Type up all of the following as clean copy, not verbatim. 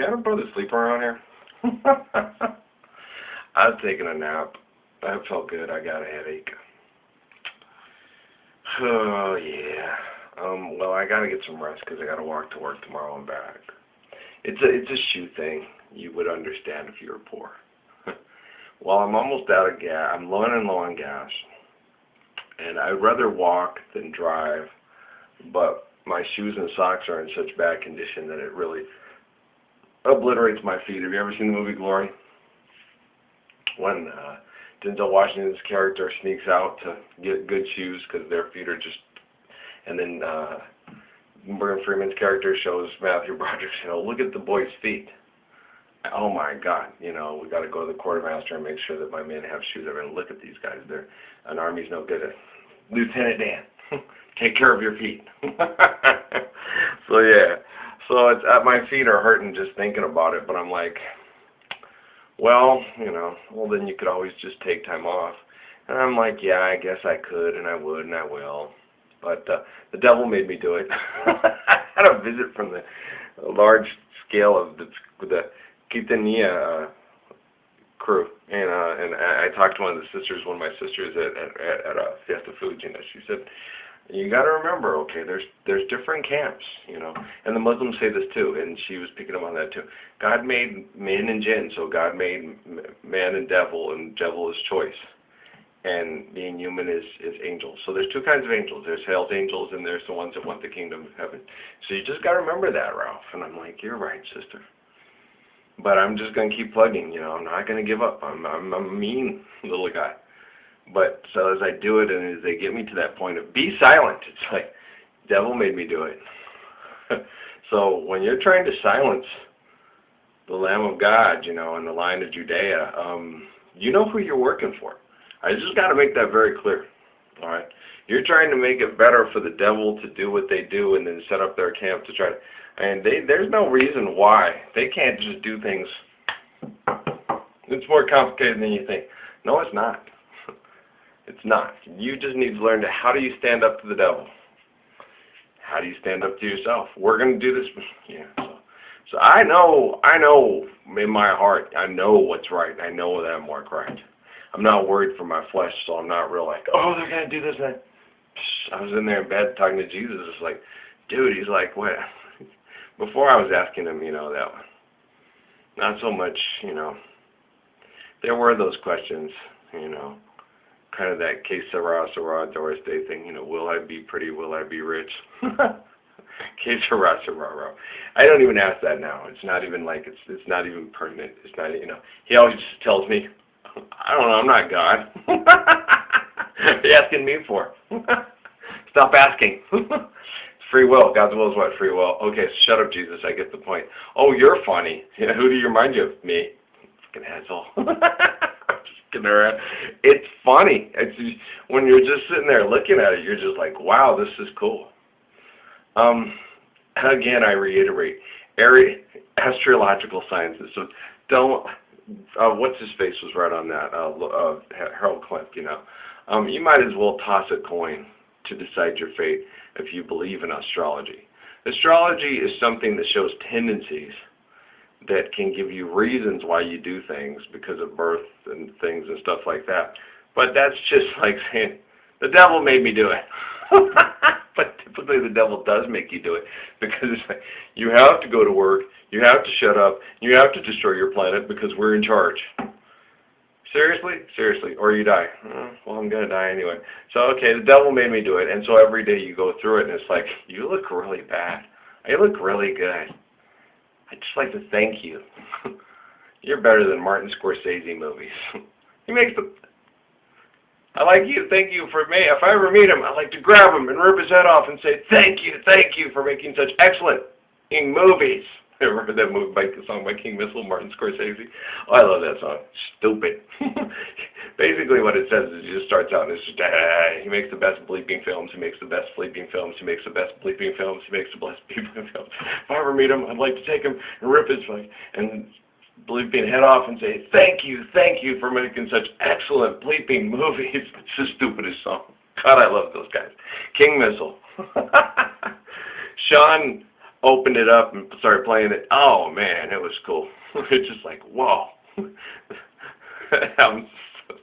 Can a brother sleep around here? I was taking a nap. That felt good. I got a headache. Oh, yeah. Well, I got to get some rest because I got to walk to work tomorrow and back. It's a shoe thing. You would understand if you were poor. Well, I'm almost out of gas. I'm running low on gas. And I'd rather walk than drive. But my shoes and socks are in such bad condition that it really obliterates my feet. Have you ever seen the movie Glory? When Denzel Washington's character sneaks out to get good shoes because their feet are just... And then Morgan Freeman's character shows Matthew Broderick, look at the boy's feet. Oh my God, we got to go to the quartermaster and make sure that my men have shoes. Everyone, look at these guys. An army's no good at Lieutenant Dan. Take care of your feet. So yeah, it's my feet are hurting just thinking about it. But I'm like, well, then you could always just take time off. And I'm like, yeah, I guess I could, and I would, and I will. But the devil made me do it. I had a visit from the large scale of the Quintanilla crew, and I talked to one of my sisters at Fiesta Foods. She said, you got to remember, okay, there's different camps, and the Muslims say this too, and she was picking up on that too. God made man and jinn, so God made man and devil is choice. And being human is angels. So there's two kinds of angels. There's hell's angels, and there's the ones that want the kingdom of heaven. So you just got to remember that, Ralph. And I'm like, you're right, sister. But I'm just going to keep plugging, I'm not going to give up. I'm a mean little guy. But so as I do it, and as they get me to that point of be silent, it's like, devil made me do it. So when you're trying to silence the Lamb of God, in the line of Judea, you know who you're working for. I just got to make that very clear, all right? You're trying to make it better for the devil to do what they do and then set up their camp to try to, and there's no reason why. They can't just do things. It's more complicated than you think. No, it's not. It's not. You just need to learn how do you stand up to the devil? How do you stand up to yourself? We're going to do this. Yeah. So I know in my heart, I know what's right. I know that I'm more correct. I'm not worried for my flesh, so I'm not real like, oh, they're going to do this. And I was in there in bed talking to Jesus. It's like, dude, he's like, what? Before I was asking him, that not so much, there were those questions, kind of that que sera, Doris Day thing, will I be pretty, will I be rich? Que sera, I don't even ask that now. It's not even like, it's not even pertinent. It's not, he always just tells me, I don't know, I'm not God. What are you asking me for? Stop asking. Free will. God's will is what? Free will. Okay, shut up, Jesus. I get the point. Oh, you're funny. Who do you remind you of? Me. Fucking asshole. Just kidding around. It's funny. It's just, when you're just sitting there looking at it, you're just like, wow, this is cool. Again, I reiterate, astrological sciences. So don't... what's his face was right on that, Harold Klimt, you might as well toss a coin to decide your fate if you believe in astrology. Astrology is something that shows tendencies that can give you reasons why you do things because of birth and things and stuff like that. But that's just like saying, the devil made me do it. But typically the devil does make you do it because it's like, you have to go to work, you have to shut up, you have to destroy your planet because we're in charge. Seriously, or you die. Well, I'm going to die anyway. So, okay, the devil made me do it, and so every day you go through it, and it's like, you look really bad. You look really good. I'd just like to thank you. You're better than Martin Scorsese movies. He makes the... I like you, thank you for me. If I ever meet him, I'd like to grab him and rip his head off and say, thank you for making such excellent movies. Ever heard that movie the song by King Missile, Martin Scorsese? Oh, I love that song. Stupid. Basically what it says is it just starts out and it's just, he makes the best bleeping films, he makes the best bleeping films, he makes the best bleeping films, he makes the best bleeping films. If I ever meet him, I'd like to take him and rip his and bleeping head off and say, thank you for making such excellent bleeping movies. It's the stupidest song. God, I love those guys. King Missile. Sean opened it up and started playing it. Oh man, it was cool. It's just like, whoa. I'm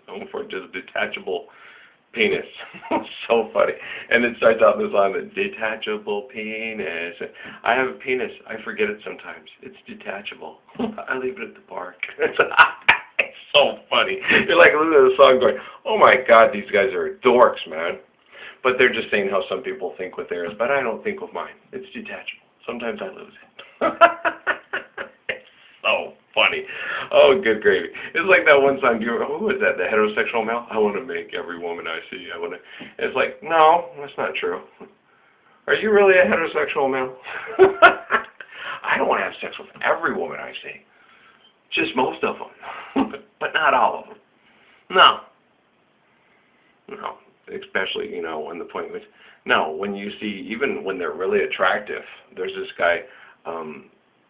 known for just detachable penis. So funny. And it starts out in this line, the detachable penis. I have a penis. I forget it sometimes. It's detachable. I leave it at the park. It's so funny. You're like listening to the song going, oh my God, these guys are dorks, man. But they're just saying how some people think with theirs, but I don't think with mine. It's detachable. Sometimes I lose it. It's so funny. Oh, good gravy. It's like that one song. Who is that? The heterosexual male? I want to make every woman I see. I want to. It's like, no, that's not true. Are you really a heterosexual male? I don't want to have sex with every woman I see. Just most of them, but not all of them. No. No. Especially, you know, when the point was, no, when you see, even when they're really attractive, there's this guy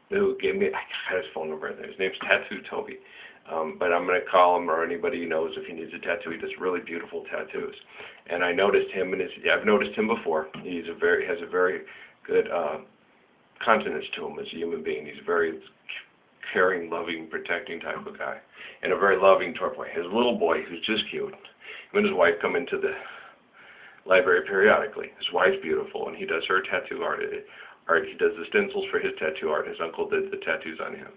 who gave me, I got his phone number, his name's Tattoo Toby, but I'm going to call him, or anybody who knows if he needs a tattoo. He does really beautiful tattoos, and I noticed him, and I've noticed him before. Has a very good consonance to him as a human being. He's a very caring, loving, protecting type of guy, and a very loving toward boy. His little boy, who's just cute. Him and his wife come into the library periodically. His wife's beautiful, and he does her tattoo art. He does the stencils for his tattoo art. His uncle did the tattoos on him.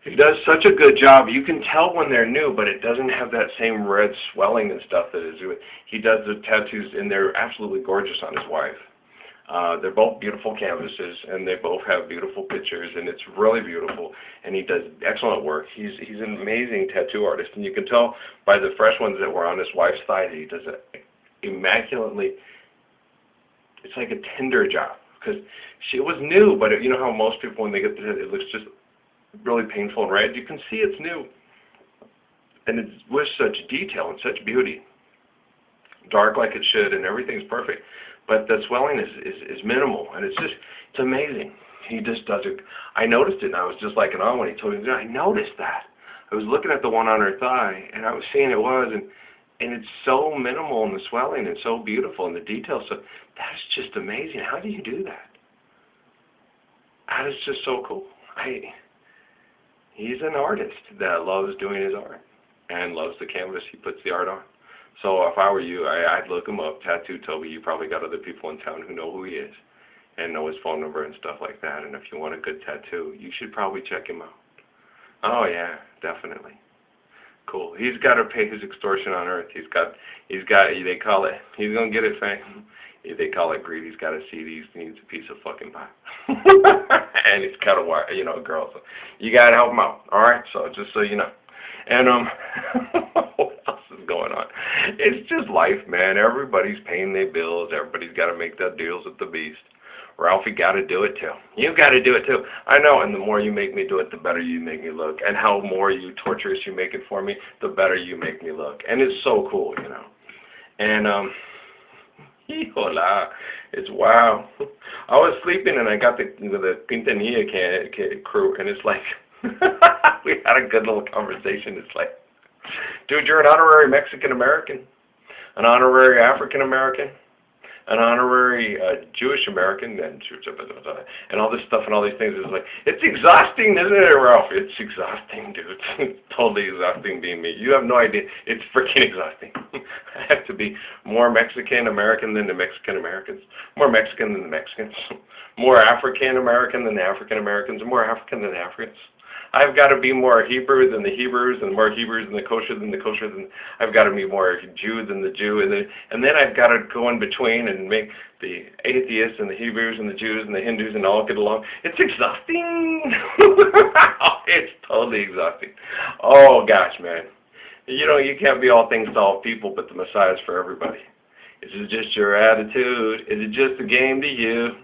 He does such a good job. You can tell when they're new, but it doesn't have that same red swelling and stuff that is. He does the tattoos, and they're absolutely gorgeous on his wife. They're both beautiful canvases, and they both have beautiful pictures, and it's really beautiful. And he does excellent work. He's an amazing tattoo artist, and you can tell by the fresh ones that were on his wife's thigh that he does it immaculately. It's like a tender job, because she was new, but you know how most people, when they get the, it looks just really painful and red. You can see it's new, and it's with such detail and such beauty, dark like it should, and everything's perfect. But the swelling is minimal, and it's amazing. He just does it. I noticed it, and I was just like an on when he told me, I noticed that. I was looking at the one on her thigh, and I was seeing it was, and it's so minimal in the swelling, and so beautiful, and the details. So that's just amazing. How do you do that? That is just so cool. He's an artist that loves doing his art, and loves the canvas he puts the art on. So if I were you, I'd look him up, Tattoo Toby. You probably got other people in town who know who he is and know his phone number and stuff like that. And if you want a good tattoo, you should probably check him out. Oh yeah, definitely. Cool. He's got to pay his extortion on earth. He's got, they call it, he's going to get it, fam. They call it greed. He's got to see these, he needs a piece of fucking pie. And he's got a, you know, girl. So you got to help him out. All right? So just so you know. And, what else is going on? It's just life, man. Everybody's paying their bills. Everybody's got to make their deals with the beast. Ralphie got to do it too. You got to do it too. I know, and the more you make me do it, the better you make me look. And how more you torturous you make it for me, the better you make me look. And it's so cool, you know. And, hola, it's wow. I was sleeping and I got the Quintanilla crew, and it's like, we had a good little conversation. It's like, dude, you're an honorary Mexican-American, an honorary African-American, an honorary Jewish American, and all this stuff and all these things. It's like, it's exhausting, isn't it, Ralph? It's exhausting, dude. It's totally exhausting being me. You have no idea. It's freaking exhausting. I have to be more Mexican-American than the Mexican-Americans, more Mexican than the Mexicans, more African-American than the African-Americans, more African than the Africans. I've got to be more Hebrew than the Hebrews, and more Hebrews than the kosher than the kosher. I've got to be more Jew than the Jew, and then I've got to go in between and make the atheists and the Hebrews and the Jews and the Hindus and all get along. It's exhausting. It's totally exhausting. Oh gosh, man. You know, you can't be all things to all people, but the Messiah's for everybody. Is it just your attitude? Is it just a game to you?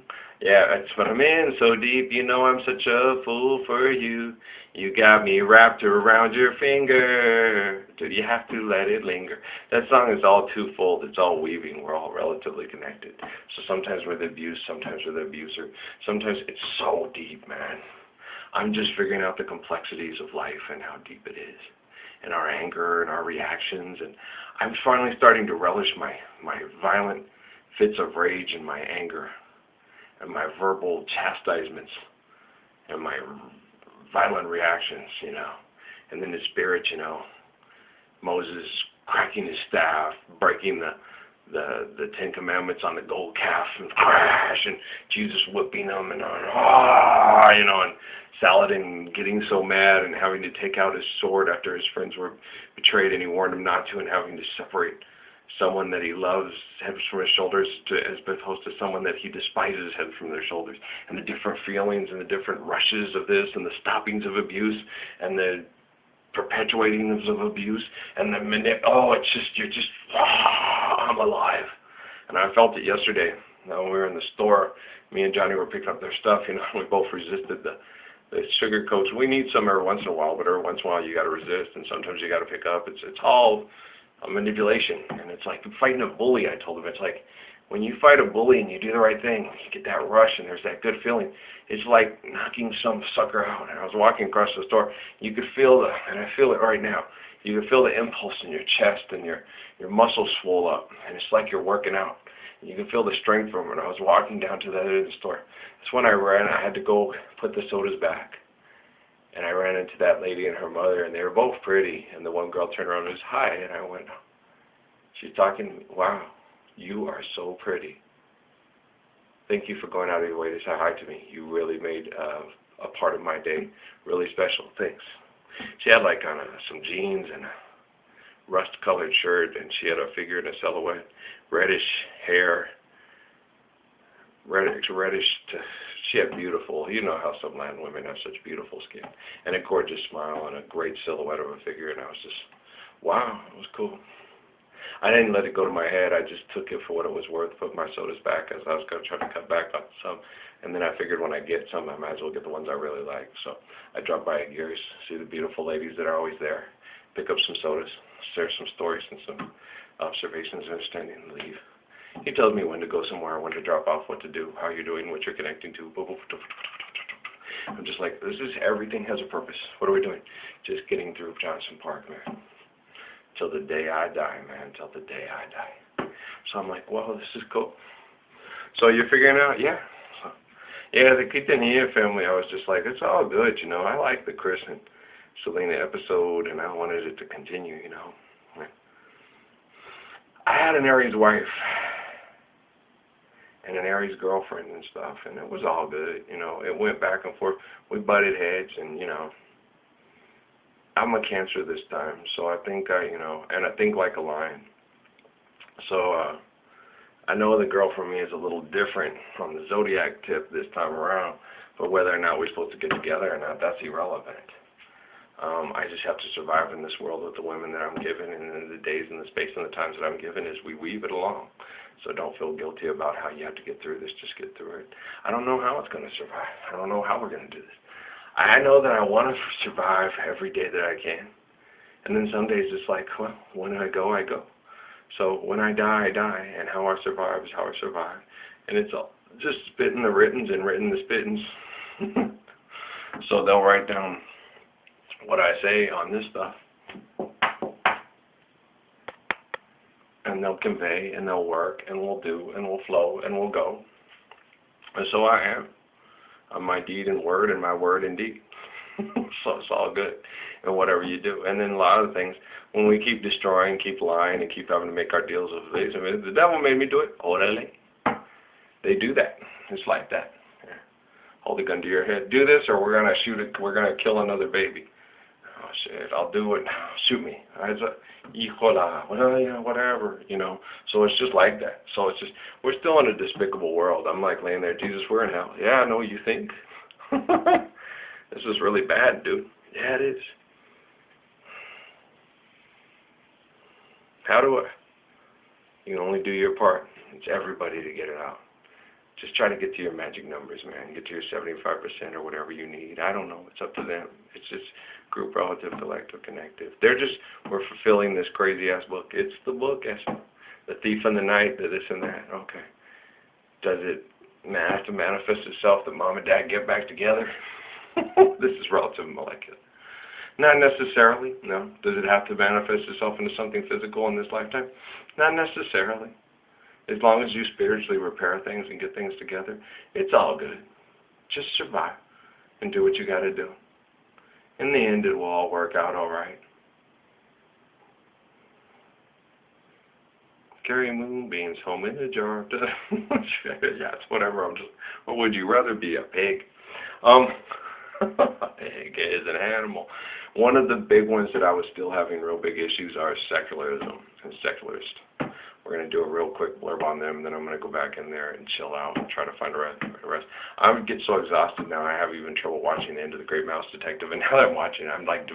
Yeah, that's what I'm in so deep, you know I'm such a fool for you. You got me wrapped around your finger. Do you have to let it linger? That song is all twofold. It's all weaving. We're all relatively connected. So sometimes we're the abused, sometimes we're the abuser. Sometimes it's so deep, man. I'm just figuring out the complexities of life and how deep it is, and our anger and our reactions. And I'm finally starting to relish my violent fits of rage and my anger. and my verbal chastisements and my violent reactions, and then the spirit, Moses cracking his staff, breaking the Ten Commandments on the gold calf and crash, and Jesus whipping them, and and Saladin getting so mad and having to take out his sword after his friends were betrayed and he warned him not to, and having to separate someone that he loves head from his shoulders as opposed to someone that he despises head from their shoulders, and the different feelings and the different rushes of this and the stoppings of abuse and the perpetuating of abuse and the I'm alive. And I felt it yesterday. When we were in the store, me and Johnny were picking up their stuff, we both resisted the sugar coats. We need some every once in a while, but every once in a while you got to resist, and sometimes you got to pick up. It's all a manipulation, and it's like fighting a bully. I told him, it's like when you fight a bully and you do the right thing, you get that rush and there's that good feeling. It's like knocking some sucker out. And I was walking across the store, you could feel and I feel it right now, you could feel the impulse in your chest and your muscles swell up, and it's like you're working out. You can feel the strength from it. I was walking down to the other end of the store. That's when I ran. I had to go put the sodas back. And I ran into that lady and her mother, and they were both pretty. And the one girl turned around and was, hi. And I went, she's talking, wow, you are so pretty. Thank you for going out of your way to say hi to me. You really made a part of my day really special. Thanks. She had like on some jeans and a rust-colored shirt, and she had a figure in a silhouette, reddish hair, reddish. She had beautiful, how some Latin women have such beautiful skin, and a gorgeous smile and a great silhouette of a figure, and I was just, wow, it was cool. I didn't let it go to my head. I just took it for what it was worth, put my sodas back as I was going to try to cut back on some, and then I figured when I get some, I might as well get the ones I really like. So I dropped by at Gears, see the beautiful ladies that are always there, pick up some sodas, share some stories and some observations and understanding, and leave. He tells me when to go somewhere, when to drop off, what to do, how you're doing, what you're connecting to. I'm just like, everything has a purpose. What are we doing? Just getting through Johnson Park, man. Till the day I die, man. Till the day I die. So I'm like, well, this is cool. So you're figuring out, yeah. So, yeah, the Quintanilla family, I was just like, it's all good, I like the Chris and Selena episode, and I wanted it to continue, I had an Aries wife and an Aries girlfriend and stuff, and it was all good, It went back and forth. We butted heads, and, I'm a Cancer this time, so I think and I think like a lion. So I know the girl for me is a little different from the zodiac tip this time around, but whether or not we're supposed to get together or not, that's irrelevant. I just have to survive in this world with the women that I'm given, and in the days and the space and the times that I'm given as we weave it along. So don't feel guilty about how you have to get through this. Just get through it. I don't know how it's going to survive. I don't know how we're going to do this. I know that I want to survive every day that I can. And then some days it's like, well, when I go, I go. So when I die, I die. And how I survive is how I survive. And it's all just spitting the writtens and written the spittings. So they'll write down what I say on this stuff. And they'll convey, and they'll work, and we'll do, and we'll flow, and we'll go. And so I am. On my deed and word, and my word and deed. So it's all good. And whatever you do. And then a lot of things, when we keep destroying, keep lying, and keep having to make our deals with these, the devil made me do it. Orale. They do that. It's like that. Yeah. Hold a gun to your head. Do this, or we're gonna shoot it. We're gonna kill another baby. Oh shit! I'll do it. Shoot me. Hijola, whatever, So it's just like that. So it's just, we're still in a despicable world. I'm like laying there, Jesus, we're in hell. Yeah, I know you think. This is really bad, dude. Yeah, it is. How do I? You can only do your part. It's everybody to get it out. Just try to get to your magic numbers, man. Get to your 75% or whatever you need. I don't know. It's up to them. It's just group, relative, collective, connective. We're fulfilling this crazy-ass book. It's the book, the thief in the night, the this and that. Okay. Does it have to manifest itself that mom and dad get back together? This is relative and molecular. Not necessarily, no. Does it have to manifest itself into something physical in this lifetime? Not necessarily. As long as you spiritually repair things and get things together, it's all good. Just survive and do what you got to do. In the end, it will all work out all right. Carry moonbeams home in a jar. Yeah, it's whatever. What would you rather be, a pig? A pig is an animal. One of the big ones that I was still having real big issues are secularism and secularists. We're going to do a real quick blurb on them, and then I'm going to go back in there and chill out and try to find the rest. I get so exhausted now, I have even trouble watching the end of The Great Mouse Detective, and now that I'm watching it, I'm like,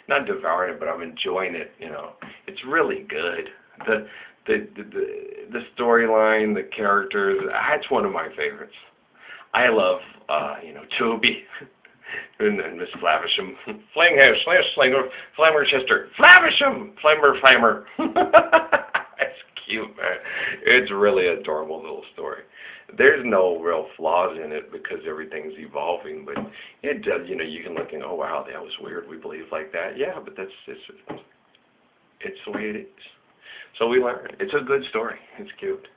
not devouring it, but I'm enjoying it, you know. It's really good. The storyline, the characters, that's one of my favorites. I love, Toby and Miss Flavisham. Flinghouse, Slinger, Flammer Chester, Flavisham, Flammer. That's cute, man. It's really adorable little story. There's no real flaws in it because everything's evolving, but it does, you can look and, oh wow, that was weird, we believe like that. Yeah, but it's the way it is. So we learn. It's a good story. It's cute.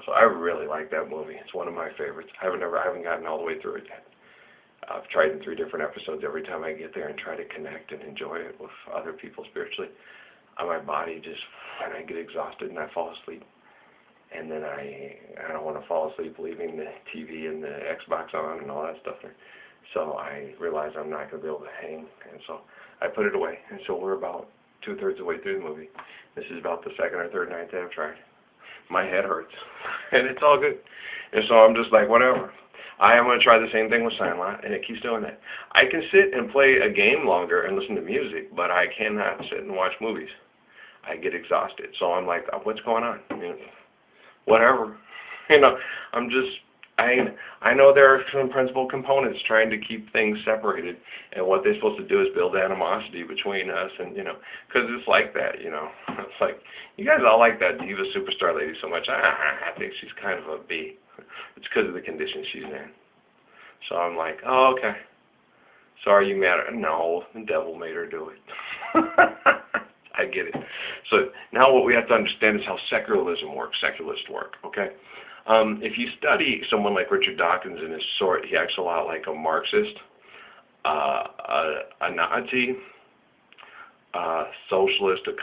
So I really like that movie. It's one of my favorites. I haven't gotten all the way through it yet. I've tried in 3 different episodes. Every time I get there and try to connect and enjoy it with other people spiritually, my body just, and I get exhausted and I fall asleep. And then I don't want to fall asleep leaving the TV and the Xbox on and all that stuff there. So I realize I'm not going to be able to hang. And so I put it away. And so we're about 2/3 of the way through the movie. This is about the 2nd or 3rd night that I've tried. My head hurts. And it's all good. And so I'm just like, whatever. I am going to try the same thing with Sandlot, and it keeps doing that. I can sit and play a game longer and listen to music, but I cannot sit and watch movies. I get exhausted. So I'm like, what's going on? Whatever. I know there are some principal components trying to keep things separated, and what they're supposed to do is build animosity between us, and because it's like that, It's like, you guys all like that diva superstar lady so much. I think she's kind of a B. It's because of the condition she's in. So I'm like, oh, okay. So are you mad at her? No, the devil made her do it. I get it. So now what we have to understand is how secularism works, secularists work, okay? If you study someone like Richard Dawkins and his sort, he acts a lot like a Marxist, a Nazi, a socialist, a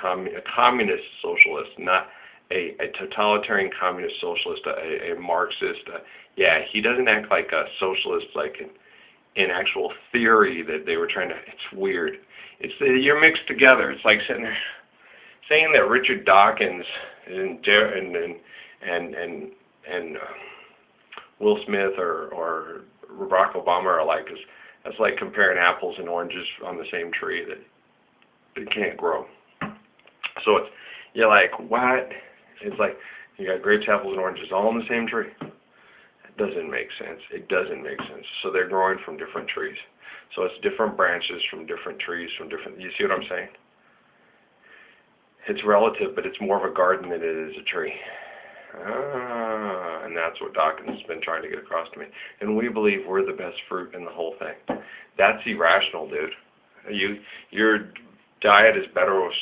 communist socialist, not a totalitarian communist socialist, a Marxist. He doesn't act like a socialist, like in actual theory that they were trying to. It's weird. You're mixed together. It's like sitting there saying that Richard Dawkins and Will Smith or Barack Obama are alike. That's like comparing apples and oranges on the same tree that it can't grow. So you're like, what? It's like you got grapes, apples, and oranges all on the same tree. It doesn't make sense. It doesn't make sense. So they're growing from different trees. So it's different branches from different trees, you see what I'm saying? It's relative, but it's more of a garden than it is a tree. And that's what Dawkins has been trying to get across to me. And we believe we're the best fruit in the whole thing. That's irrational, dude. Your diet is better with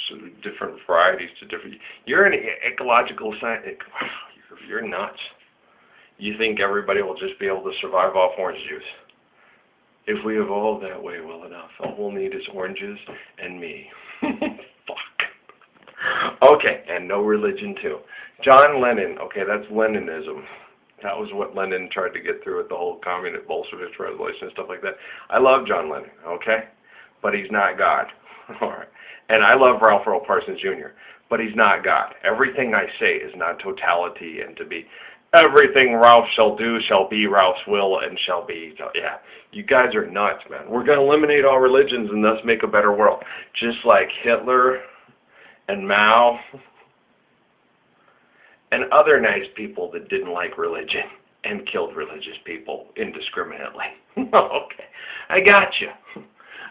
different varieties to different. You're an ecological scientist. Wow, you're nuts. You think everybody will just be able to survive off orange juice? If we evolve that way well enough, all we'll need is oranges and me. Fuck. Okay, and no religion too. John Lennon. Okay, that's Leninism. That was what Lenin tried to get through with the whole communist Bolshevik revolution and stuff like that. I love John Lennon, okay? But he's not God. All right. And I love Ralph Earl Parsons Jr., but he's not God. Everything I say is not totality and to be. Everything Ralph shall do shall be Ralph's will and shall be. So, yeah, you guys are nuts, man. We're going to eliminate all religions and thus make a better world. Just like Hitler and Mao and other nice people that didn't like religion and killed religious people indiscriminately. Okay, I got you.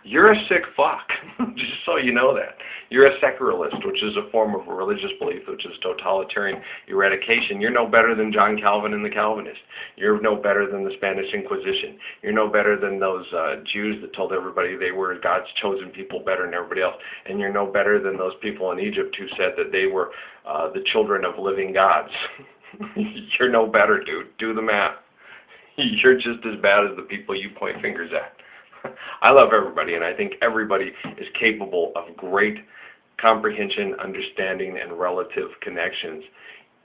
You're a sick fuck, just so you know that. You're a secularist, which is a form of a religious belief, which is totalitarian eradication. You're no better than John Calvin and the Calvinists. You're no better than the Spanish Inquisition. You're no better than those Jews that told everybody they were God's chosen people better than everybody else. And you're no better than those people in Egypt who said that they were the children of living gods. You're no better, dude. Do the math. You're just as bad as the people you point fingers at. I love everybody, and I think everybody is capable of great comprehension, understanding, and relative connections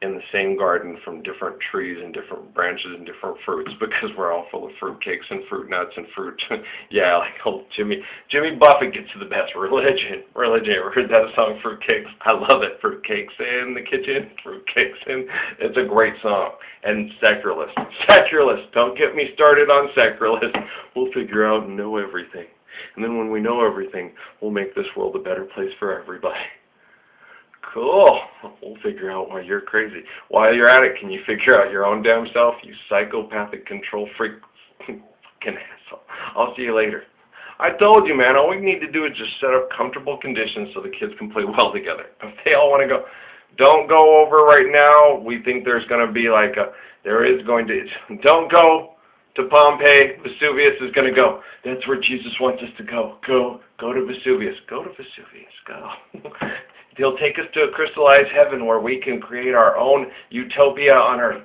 in the same garden from different trees and different branches and different fruits, because we're all full of fruit cakes and fruit nuts and fruit. Yeah, like old Jimmy Buffett gets the best religion. Ever heard that song, Fruit Cakes? I love it. Fruit cakes in the kitchen, fruit cakes in. It's a great song. And secularists. Don't get me started on secularists. We'll figure out and know everything. And then when we know everything, we'll make this world a better place for everybody. Cool. We'll figure out why you're crazy. While you're at it, can you figure out your own damn self, you psychopathic control freak? Fucking asshole. I'll see you later. I told you, man, all we need to do is just set up comfortable conditions so the kids can play well together. If they all want to go, don't go over right now. We think there's going to be like don't go to Pompeii. Vesuvius is going to go. That's where Jesus wants us to go. Go to Vesuvius. Go to Vesuvius. Go. He'll take us to a crystallized heaven where we can create our own utopia on earth.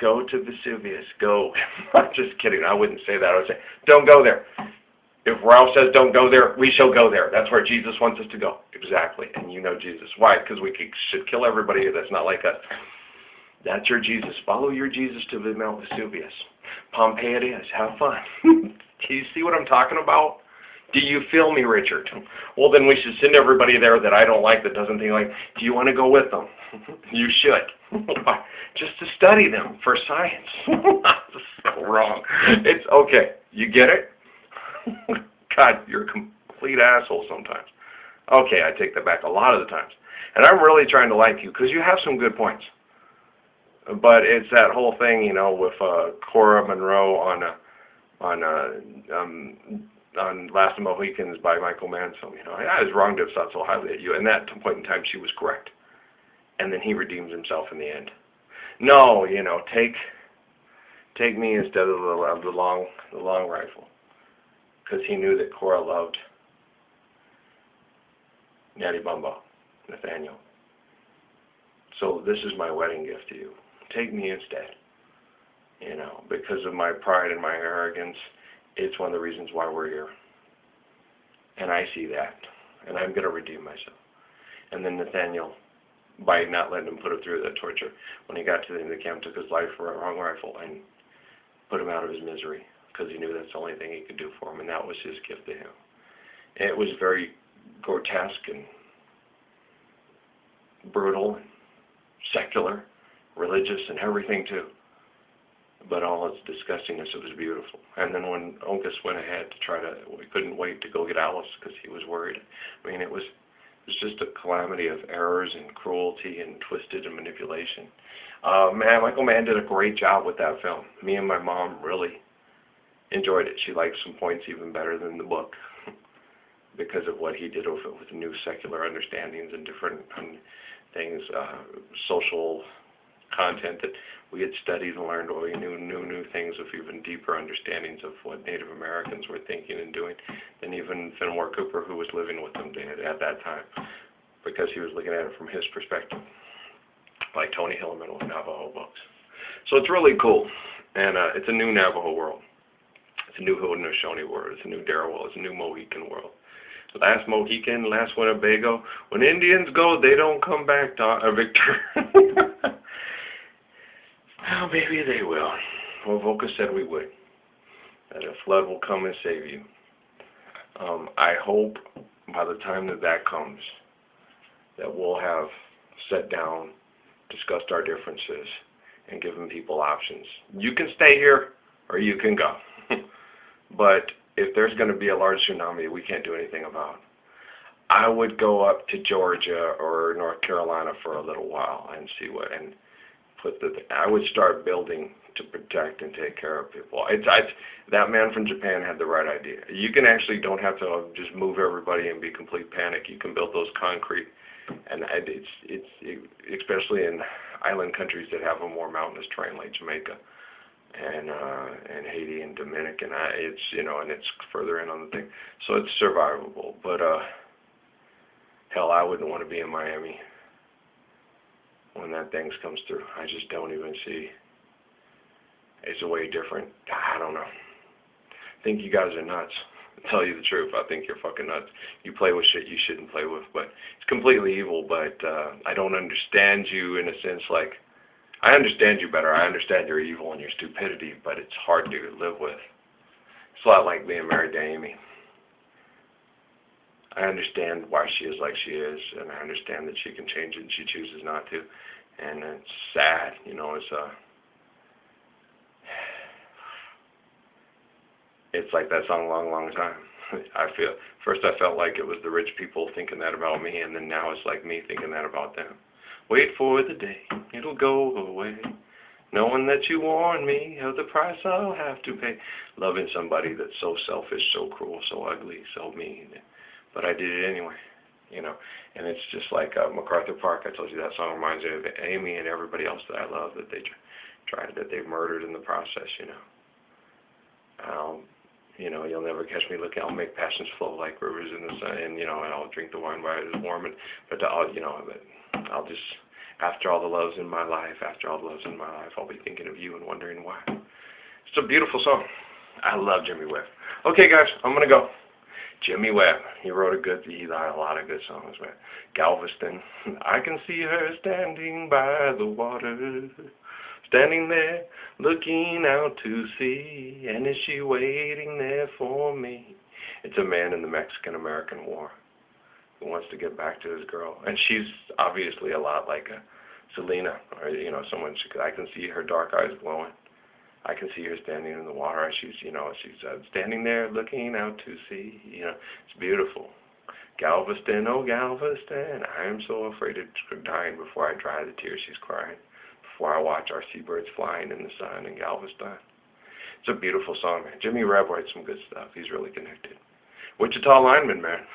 Go to Vesuvius. Go. I'm just kidding. I wouldn't say that. I would say, don't go there. If Ralph says don't go there, we shall go there. That's where Jesus wants us to go. Exactly. And you know Jesus. Why? Because we should kill everybody that's not like us. That's your Jesus. Follow your Jesus to the Mount Vesuvius. Pompeii it is. Have fun. Do you see what I'm talking about? Do you feel me, Richard? Well, then we should send everybody there that I don't like, that doesn't think like, do you want to go with them? You should. Just to study them for science. So wrong. It's okay. You get it? God, you're a complete asshole sometimes. Okay, I take that back a lot of the times. And I'm really trying to like you because you have some good points. But it's that whole thing, you know, with Cora Monroe on Last of the Mohicans by Michael Mann. So, you know, I was wrong to have thought so highly of you. And that point in time, she was correct. And then he redeems himself in the end. No, you know, take me instead of the long rifle, because he knew that Cora loved Natty Bumbo, Nathaniel. So this is my wedding gift to you. Take me instead. You know, because of my pride and my arrogance, it's one of the reasons why we're here. And I see that. And I'm going to redeem myself. And then Nathaniel, by not letting him put him through that torture, when he got to the end of the camp, took his life for a wrong rifle and put him out of his misery, because he knew that's the only thing he could do for him, and that was his gift to him. And it was very grotesque and brutal and secular, religious, and everything too. But all its disgustingness, it was beautiful. And then when Uncas went ahead we couldn't wait to go get Alice because he was worried. I mean, it was just a calamity of errors and cruelty and twisted and manipulation. Michael Mann did a great job with that film. Me and my mom really enjoyed it. She liked some points even better than the book because of what he did with new secular understandings and different things, social content that we had studied and learned, or we knew new things of even deeper understandings of what Native Americans were thinking and doing than even Fenimore Cooper, who was living with them, did at that time, because he was looking at it from his perspective, like Tony Hillman with Navajo books. So it's really cool, and it's a new Navajo world. It's a new Haudenosaunee world. It's a new Darawal. It's a new Mohican world. Last Mohican, last Winnebago. When Indians go, they don't come back, Victor. Well, maybe they will. Well, Voka said we would. That a flood will come and save you. I hope by the time that comes, that we'll have sat down, discussed our differences, and given people options. You can stay here, or you can go. But if there's going to be a large tsunami we can't do anything about, I would go up to Georgia or North Carolina for a little while and see what, and I would start building to protect and take care of people. That man from Japan had the right idea. You can actually don't have to just move everybody and be complete panic. You can build those concrete, and it's especially in island countries that have a more mountainous terrain like Jamaica and Haiti and Dominican. It's, you know, and it's further in on the thing, so it's survivable. But hell, I wouldn't want to be in Miami when that thing comes through. I just don't even see. It's way different. I don't know. I think you guys are nuts. To tell you the truth, I think you're fucking nuts. You play with shit you shouldn't play with, but it's completely evil, but I don't understand you in a sense like, I understand you better. I understand your evil and your stupidity, but it's hard to live with. It's a lot like being married to Amy. I understand why she is like she is, and I understand that she can change it and she chooses not to. And it's sad, you know, it's like that song Long, Long Time. First I felt like it was the rich people thinking that about me, and then now it's like me thinking that about them. Wait for the day, it'll go away, knowing that you warned me of the price I'll have to pay. Loving somebody that's so selfish, so cruel, so ugly, so mean. But I did it anyway, you know. And it's just like MacArthur Park. I told you that song reminds me of Amy and everybody else that I love that that they've murdered in the process, you know. You know, you'll never catch me looking. I'll make passions flow like rivers in the sun, and you know, and I'll drink the wine while it is warm. But I'll just, after all the loves in my life, I'll be thinking of you and wondering why. It's a beautiful song. I love Jimmy Webb. Okay, guys, I'm gonna go. Jimmy Webb, he wrote a lot of good songs, man. Galveston, I can see her standing by the water, standing there looking out to sea, and is she waiting there for me? It's a man in the Mexican-American War who wants to get back to his girl, and she's obviously a lot like Selena, or you know, I can see her dark eyes glowing. I can see her standing in the water. She's standing there looking out to sea. You know, it's beautiful. Galveston, oh Galveston, I am so afraid of dying before I dry the tears she's crying, before I watch our seabirds flying in the sun in Galveston. It's a beautiful song, man. Jimmy Webb writes some good stuff. He's really connected. Wichita lineman, man.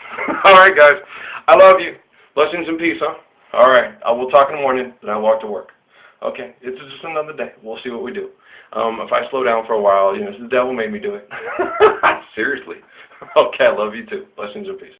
All right, guys. I love you. Blessings and peace, huh? All right. I will talk in the morning, then I'll walk to work. Okay. It's just another day. We'll see what we do. If I slow down for a while, you know, the devil made me do it. Seriously. Okay, I love you too. Blessings and peace.